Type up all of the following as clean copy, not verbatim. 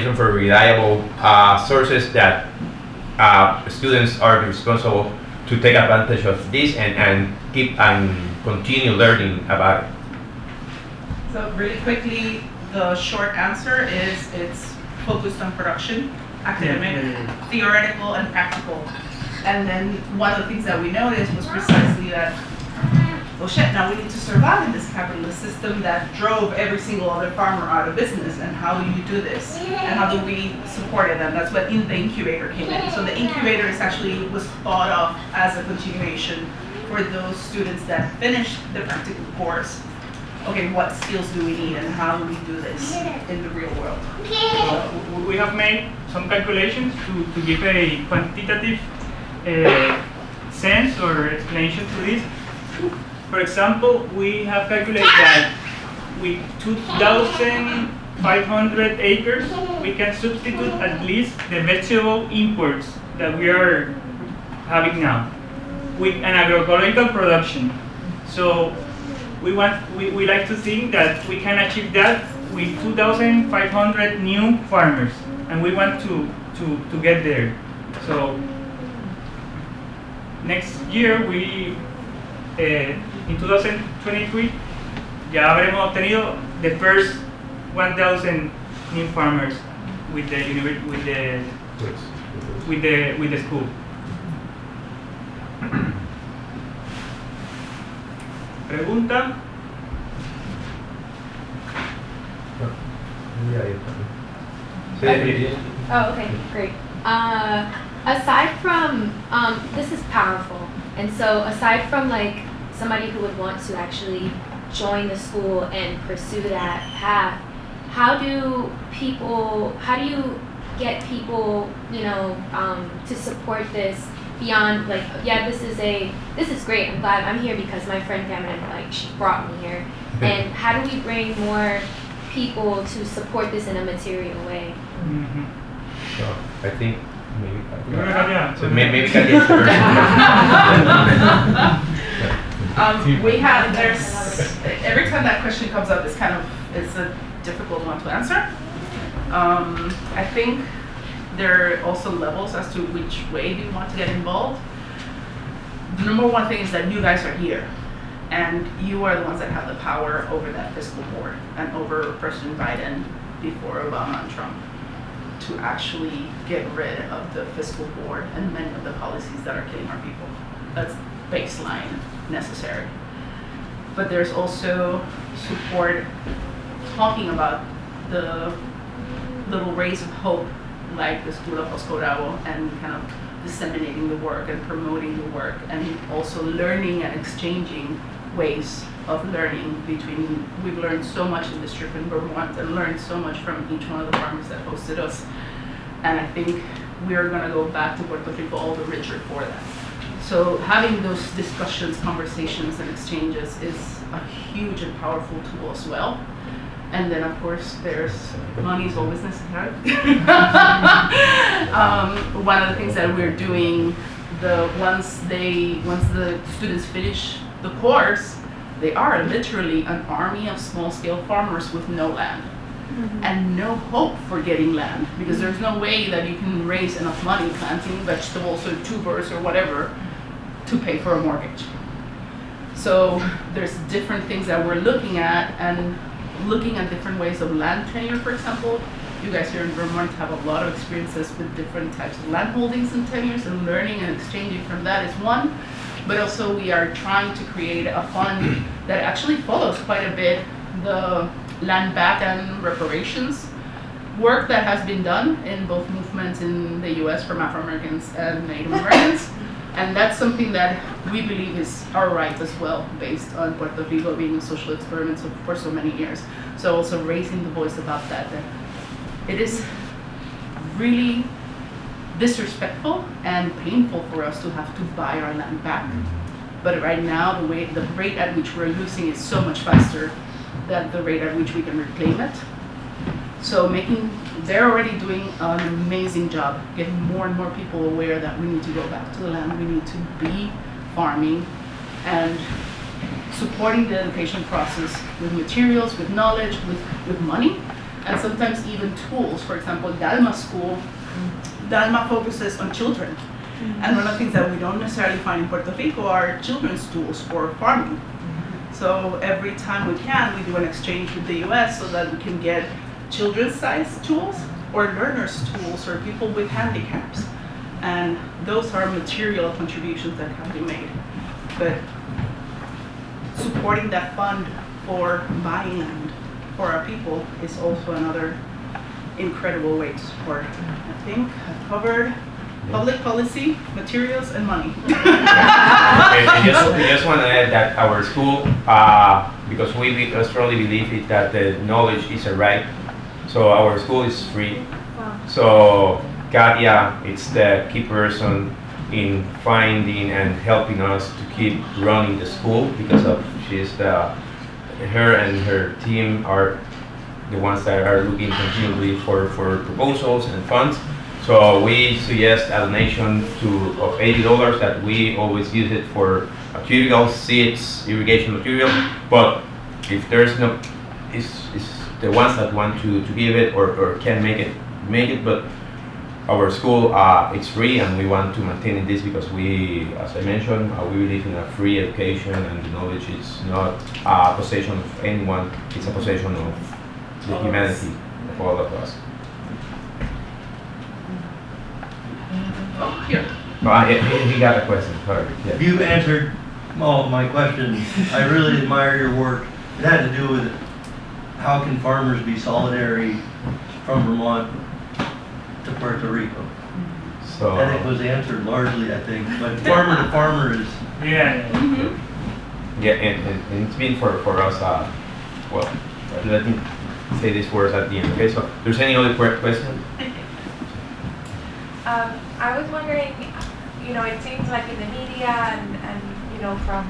looking for reliable sources that students are responsible to take advantage of this and keep and continue learning about it. So really quickly, the short answer is it's focused on production, academic, theoretical, and practical. And then one of the things that we noticed was precisely that, well shit, now we need to survive in this capitalist system that drove every single other farmer out of business. And how do you do this? And how do we support it? And that's what in the incubator came in. So the incubator is actually was thought of as a continuation for those students that finished the practical course. Okay, what skills do we need and how do we do this in the real world? We have made some calculations to give a quantitative sense or explanation to this. For example, we have calculated that with 2,500 acres, we can substitute at least the vegetable imports that we are having now with an agroecological production. So we like to think that we can achieve that with 2,500 new farmers, and we want to get there. So next year in 2023 ya habremos obtenido the first 1,000 new farmers with the school. Pregunta. Oh, okay, great. Aside from, this is powerful, and so aside from like somebody who would want to actually join the school and pursue that path, how do you get people, to support this beyond like, yeah, this is great, I'm glad I'm here because my friend Cameron, like, she brought me here, and how do we bring more people to support this in a material way? Mm-hmm. So I think maybe Katia. So maybe Katia is the person. We have, every time that question comes up, it's a difficult one to answer. I think there are also levels as to which way do you want to get involved. The number one thing is that you guys are here, and you are the ones that have the power over that fiscal board and over President Biden before Obama and Trump to actually get rid of the fiscal board and many of the policies that are killing our people. That's baseline necessary. But there's also support talking about the little rays of hope like the School of Josco and kind of disseminating the work and promoting the work, and also learning and exchanging ways of learning between. We've learned so much in this trip in Vermont and learned so much from each one of the farmers that hosted us, and I think we're going to go back to Puerto Rico all the richer for that. So having those discussions, conversations, and exchanges is a huge and powerful tool as well. And then, of course, there's money is always necessary. One of the things that we're doing, once the students finish the course, they are literally an army of small-scale farmers with no land. Mm-hmm. And no hope for getting land, because there's no way that you can raise enough money planting vegetables or tubers or whatever to pay for a mortgage. So there's different things that we're looking at, and looking at different ways of land tenure, for example. You guys here in Vermont have a lot of experiences with different types of land holdings and tenures, and learning and exchanging from that is one. But also we are trying to create a fund that actually follows quite a bit the land back and reparations work that has been done in both movements in the US from Afro-Americans and Native Americans. And that's something that we believe is our right as well, based on Puerto Rico being a social experiment for so many years. So also raising the voice about that it is really disrespectful and painful for us to have to buy our land back. But right now, the rate at which we're losing is so much faster than the rate at which we can reclaim it. So they're already doing an amazing job, getting more and more people aware that we need to go back to the land, we need to be farming, and supporting the education process with materials, with knowledge, with money, and sometimes even tools. For example, Dalma School, Dalma focuses on children. And one of the things that we don't necessarily find in Puerto Rico are children's tools for farming. So every time we can, we do an exchange with the US so that we can get children's size tools or learners tools or people with handicaps. And those are material contributions that have been made. But supporting that fund for buying land for our people is also another incredible way to support. I think I've covered public policy, materials, and money. I just want to add that our school, because we strongly believe that the knowledge is a right, so our school is free. Wow. So Katia is the key person in finding and helping us to keep running the school because of her and her team are the ones that are looking continually for proposals and funds. So we suggest a donation of $80 that we always use it for materials, seeds, irrigation material. But if there's no, it's the ones that want to give it or can make it. But our school it's free, and we want to maintain this because we, as I mentioned, we believe in a free education, and the knowledge is not a possession of anyone. It's a possession of the humanity of all of us. Oh, here. He got a question. Sorry. Yeah. You answered all of my questions. I really admire your work. It had to do with how can farmers be solidary from Vermont to Puerto Rico. So. And it was answered largely, I think. But farmer to farmer is. Yeah. Yeah, and it's been for us. Well, let me say these words at the end. Okay. So, there's any other question? I was wondering, it seems like in the media and from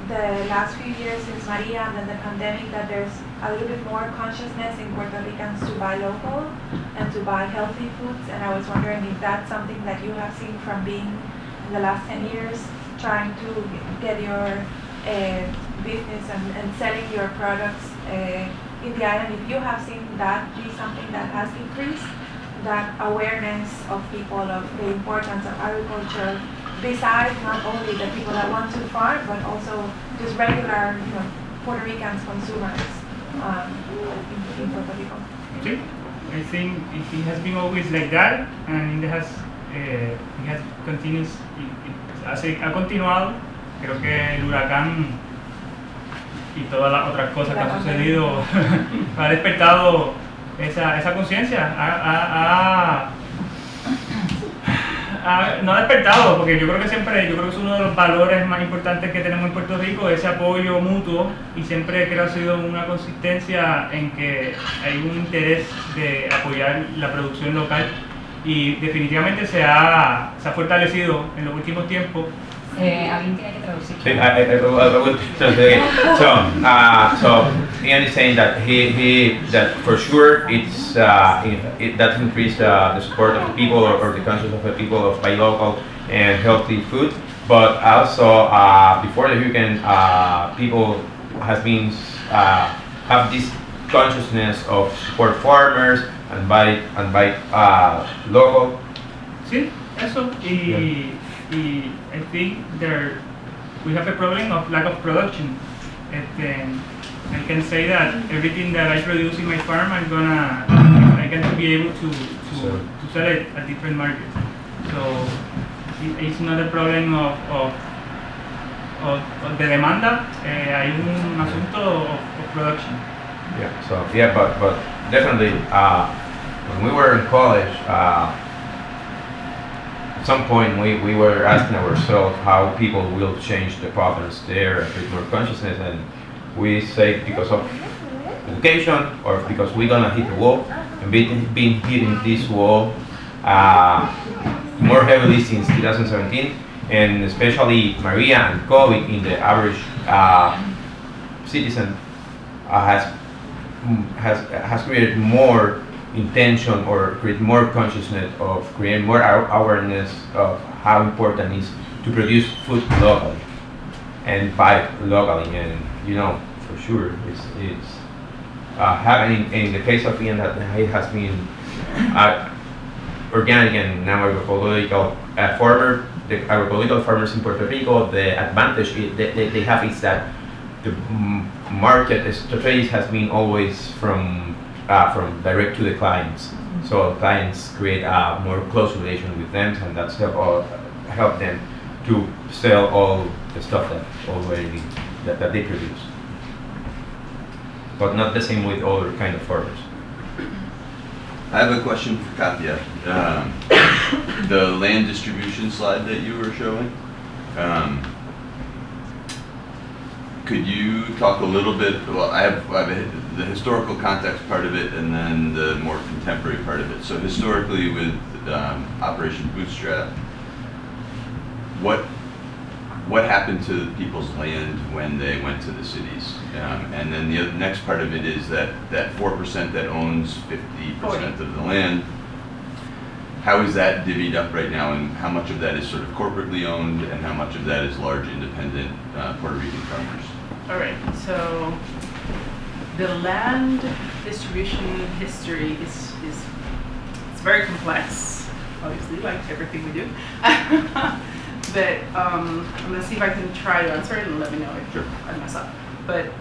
the last few years since Maria and then the pandemic that there's a little bit more consciousness in Puerto Ricans to buy local and to buy healthy foods, and I was wondering if that's something that you have seen from being in the last 10 years trying to get your business and selling your products in the island, if you have seen that be something that has increased that awareness of people of the importance of agriculture, besides not only the people that want to farm, but also just regular, Puerto Ricans consumers in Puerto Rico. Sí, I think it has been always like that, and it has continues, ha continuado. Creo que el huracán y todas las otras cosas que han sucedido ha despertado esa conciencia, no ha despertado, porque yo creo que es uno de los valores más importantes que tenemos en Puerto Rico, ese apoyo mutuo, y siempre creo que ha sido una consistencia en que hay un interés de apoyar la producción local, y definitivamente se ha fortalecido en los últimos tiempos. Alguien tiene que traducir. I will translate. So Ian is saying that that for sure it's that increased the support of the people or the conscience of the people of buy local and healthy food. But also before the hurricane, people have this consciousness of support farmers and buy local. Sí, eso. Y I think we have a problem of lack of production. I can say that everything that I produce in my farm, I can be able to sell it at different markets. So it's not a problem of de demanda. Hay un asunto of production. Yeah. So yeah, but definitely when we were in college. At some point we were asking ourselves how people will change the patterns there and create more consciousness, and we say because of education or because we're gonna hit the wall, and been hitting this wall more heavily since 2017, and especially Maria and COVID in the average citizen has created more intention or create more consciousness of creating more awareness of how important it is to produce food locally and buy locally, and for sure it's happening in the case of Ian, that it has been organic and now agroecological farmer. The agroecological farmers in Puerto Rico, the advantage they have is that the market strategy has been always from direct to the clients. So clients create a more close relation with them, and that's help them to sell all the stuff that they produce. But not the same with other kind of farmers. I have a question for Katia. The land distribution slide that you were showing, could you talk a little bit, well, I have the historical context part of it and then the more contemporary part of it. So historically with Operation Bootstrap, what happened to people's land when they went to the cities? And then the next part of it is that 4% that owns 50% of the land, how is that divvied up right now, and how much of that is sort of corporately owned and how much of that is large independent Puerto Rican farmers? All right, so the land distribution history is it's very complex, obviously, like everything we do. But I'm gonna see if I can try to answer it and let me know if I mess up. But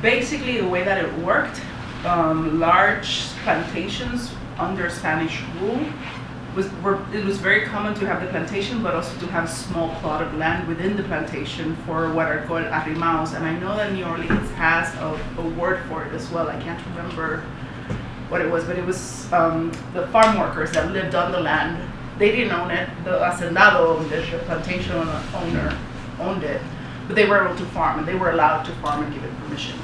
basically the way that it worked, large plantations under Spanish rule it was very common to have the plantation, but also to have a small plot of land within the plantation for what are called arrimados. And I know that New Orleans has a word for it as well. I can't remember what it was, but it was the farm workers that lived on the land. They didn't own it. The hacendado, the plantation owner, owned it, but they were able to farm, and they were allowed to farm and give it permission.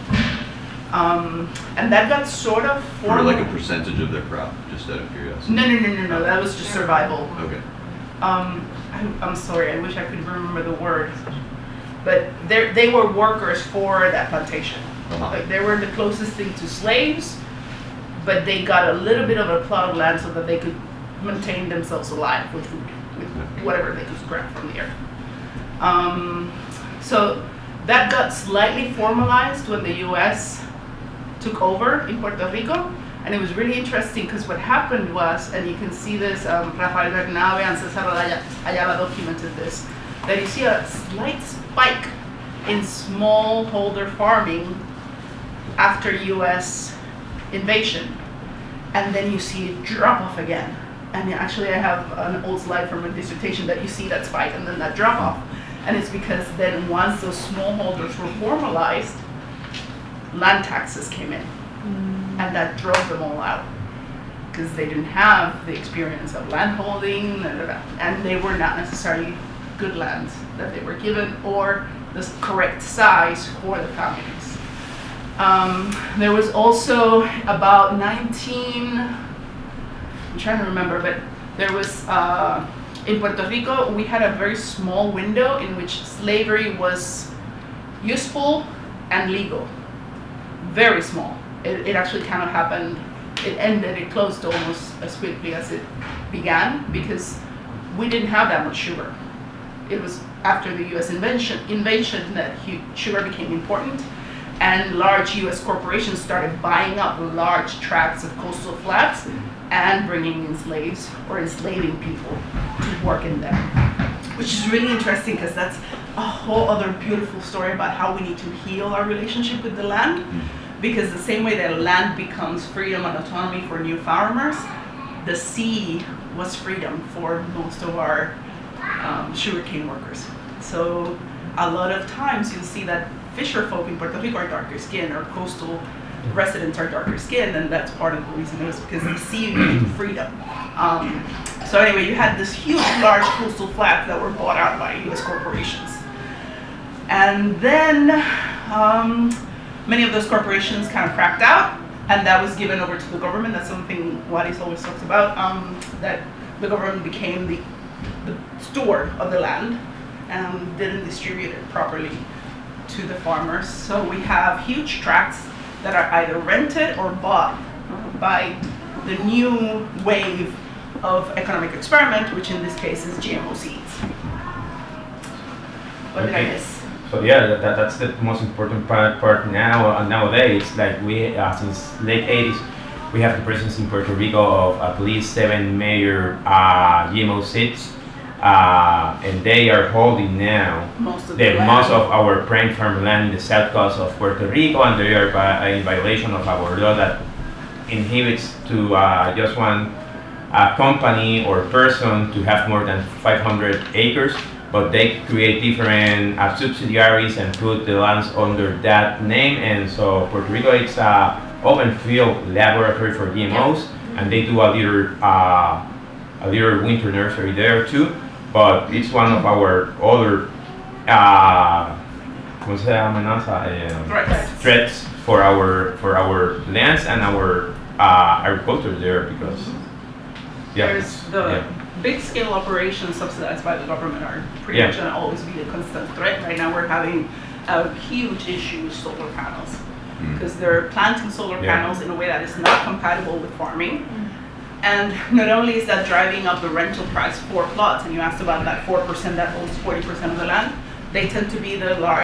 And that got sort of For like a percentage of their crop, just out of curiosity. No. That was just survival. Okay. I'm sorry. I wish I could remember the word, but they were workers for that plantation. Like they were the closest thing to slaves, but they got a little bit of a plot of land so that they could maintain themselves alive with food, with whatever they could grab from the earth. So that got slightly formalized when the U.S. took over in Puerto Rico, and it was really interesting because what happened was, and you can see this, Rafael Bernabe and Cesar Ayala documented this, that you see a slight spike in smallholder farming after U.S. invasion, and then you see it drop off again. And actually I have an old slide from a dissertation that you see that spike and then that drop off. And it's because then once those smallholders were formalized, land taxes came in. And that drove them all out because they didn't have the experience of land holding, and they were not necessarily good lands that they were given or the correct size for the families. There was also about I'm trying to remember, but there was, in Puerto Rico, we had a very small window in which slavery was useful and legal. Very small. It actually kind of happened, it closed almost as quickly as it began because we didn't have that much sugar. It was after the US invasion that sugar became important, and large US corporations started buying up large tracts of coastal flats and bringing in slaves or enslaving people to work in them, which is really interesting because that's a whole other beautiful story about how we need to heal our relationship with the land, because the same way that land becomes freedom and autonomy for new farmers, the sea was freedom for most of our sugarcane workers. So a lot of times you'll see that fisher folk in Puerto Rico are darker skinned, or coastal residents are darker skinned, and that's part of the reason. It was because the sea gave freedom. So anyway, you had this huge, large coastal flats that were bought out by U.S. corporations. And then many of those corporations kind of cracked out, and that was given over to the government. That's something Warys always talks about, that the government became the steward of the land and didn't distribute it properly to the farmers. So we have huge tracts that are either rented or bought by the new wave of economic experiment, which in this case is GMO seeds. What did I miss? So yeah, that's the most important part now nowadays. Like we since late 80s, we have the presence in Puerto Rico of at least 7 major GMO seeds, and they are holding now Most of most of our prime farmland in the south coast of Puerto Rico, and they are in violation of our law that inhibits to just one company or person to have more than 500 acres. But they create different subsidiaries and put the lands under that name, and so Puerto Rico it's a open field laboratory for GMOs, and they do a little winter nursery there too. But it's one of our other ¿cómo se llama? Threats for our lands and our agriculture there, because there's the big scale operations subsidized by the government are pretty much going to always be a constant threat. Right now we're having a huge issue with solar panels, because they're planting solar panels in a way that is not compatible with farming. And not only is that driving up the rental price for plots, and you asked about that 4% that owns 40% of the land, they tend to be the large